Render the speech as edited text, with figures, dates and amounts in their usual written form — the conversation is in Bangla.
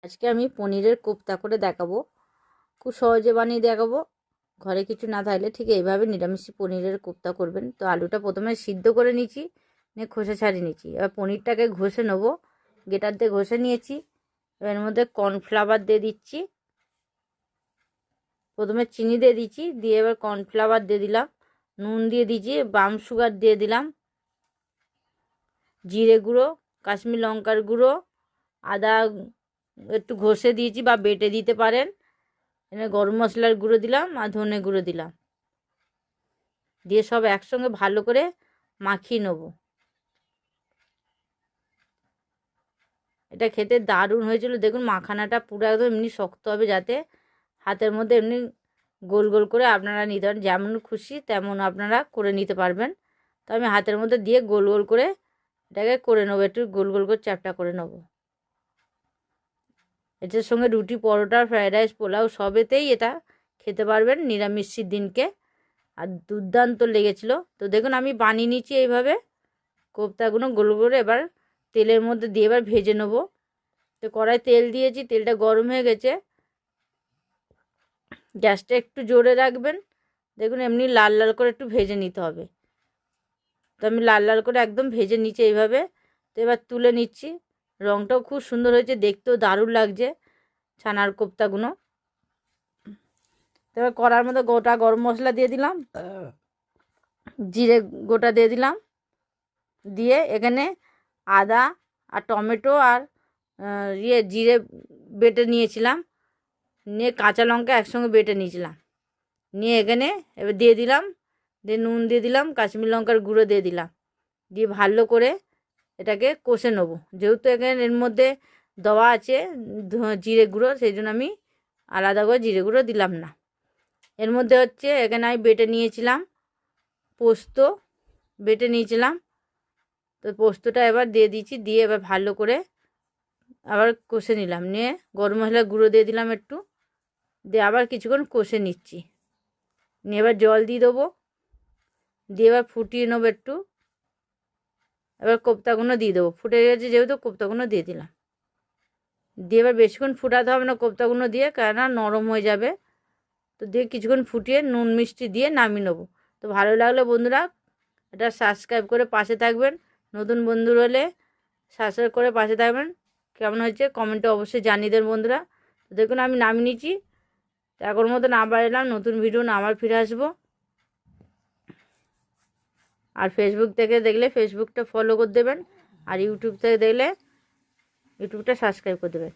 আজকে আমি পনিরের কোপ্তা করে দেখাবো। খুব সহজে বানিয়ে দেখাবো। ঘরে কিছু না থাকলে ঠিক এইভাবে নিরামিষ পনিরের কোপ্তা করবেন। তো আলুটা প্রথমে সিদ্ধ করে নিয়েছি, নিয়ে খোসা ছাড়িয়ে নিয়েছি। এবার পনিরটাকে ঘষে নেবো, গ্রেটার দিয়ে ঘষে নিয়েছি। এর মধ্যে কর্নফ্লাওয়ার দিয়ে দিচ্ছি। প্রথমে চিনি দিয়ে দিচ্ছি, দিয়ে এবার কর্নফ্লাওয়ার দিয়ে দিলাম, নুন দিয়ে দিচ্ছি, বাম সুগার দিয়ে দিলাম, জিরে গুঁড়ো, কাশ্মীর লঙ্কার গুঁড়ো, আদা একটু ঘষে দিয়েছি বা বেটে দিতে পারেন। এখানে গরম মশলার গুঁড়ো দিলাম আর ধনে গুঁড়ো দিলাম, দিয়ে সব একসঙ্গে ভালো করে মাখিয়ে নেব। এটা খেতে দারুণ হয়েছিল। দেখুন মাখানাটা পুরো একদম এমনি শক্ত হবে, যাতে হাতের মধ্যে এমনি গোল গোল করে আপনারা নিতে পারেন। যেমন খুশি তেমন আপনারা করে নিতে পারবেন। তো আমি হাতের মধ্যে দিয়ে গোল গোল করে এটাকে করে নেবো, একটু গোল গোল করে চ্যাপটা করে নেবো। এটার সঙ্গে রুটি, পরোটা, ফ্রায়েড রাইস, পোলাও সবেতেই এটা খেতে পারবেন নিরামিষের দিনকে। আর দুর্দান্ত লেগেছিলো। তো দেখুন আমি বানিয়ে নিচ্ছি এইভাবে কোপ্তাগুলো গোল করে। এবার তেলের মধ্যে দিয়ে এবার ভেজে নেবো। তো কড়াই তেল দিয়েছি, তেলটা গরম হয়ে গেছে। গ্যাসটা একটু জোরে রাখবেন। দেখুন এমনি লাল লাল করে একটু ভেজে নিতে হবে। তো আমি লাল লাল করে একদম ভেজে নিচ্ছি এইভাবে। তো এবার তুলে নিচ্ছি। রঙটাও খুব সুন্দর হয়েছে, দেখতেও দারুণ লাগছে ছানার কোপ্তাগুলো। তো এবার কড়ার মধ্যে গোটা গরম মশলা দিয়ে দিলাম, জিরে গোটা দিয়ে দিলাম, দিয়ে এখানে আদা আর টমেটো আর জিরে বেটে নিয়েছিলাম, নিয়ে কাঁচা লঙ্কা একসঙ্গে বেটে নিয়েছিলাম, নিয়ে এখানে এবার দিয়ে দিলাম, দিয়ে নুন দিয়ে দিলাম, কাশ্মীর লঙ্কার গুঁড়ো দিয়ে দিলাম, দিয়ে ভালো করে এটাকে কষে নেবো। যেহেতু এখানে এর মধ্যে দেওয়া আছে জিরে গুঁড়ো, সেই জন্য আমি আলাদা করে জিরে গুঁড়ো দিলাম না। এর মধ্যে হচ্ছে এখানে আমি বেটে নিয়েছিলাম পোস্ত, বেটে নিয়েছিলাম। তো পোস্তটা এবার দিয়ে দিচ্ছি, দিয়ে এবার ভালো করে আবার কষে নিলাম, নিয়ে গরম মশলার গুঁড়ো দিয়ে দিলাম একটু, দিয়ে আবার কিছুক্ষণ কষে নিচ্ছি। নিয়ে এবার জল দিয়ে দেবো, দিয়ে এবার ফুটিয়ে নেবো একটু। এবার কোপ্তাগুলো দিয়ে দেবো, ফুটে গেছে যেহেতু কোপ্তাগুলো দিয়ে দিলাম। দিয়ে এবার বেশিক্ষণ ফুটাতে হবে না কোপ্তাগুলো দিয়ে, কেননা নরম হয়ে যাবে। তো দিয়ে কিছুক্ষণ ফুটিয়ে নুন মিষ্টি দিয়ে নামিয়ে নেবো। তো ভালো লাগলে বন্ধুরা এটা সাবস্ক্রাইব করে পাশে থাকবেন। নতুন বন্ধু হলে সাবস্ক্রাইব করে পাশে থাকবেন। কেমন হয়েছে কমেন্টে অবশ্যই জানিয়ে দেন বন্ধুরা। তো দেখুন আমি নামিয়ে নিচ্ছি। এখন মতন আবার এলাম নতুন ভিডিও না আবার ফিরে আসবো। আর ফেসবুক থেকে দেখলে ফেসবুকটা ফলো করে দেবেন, আর ইউটিউব থেকে দেখলে ইউটিউবটা সাবস্ক্রাইব করে দেবেন।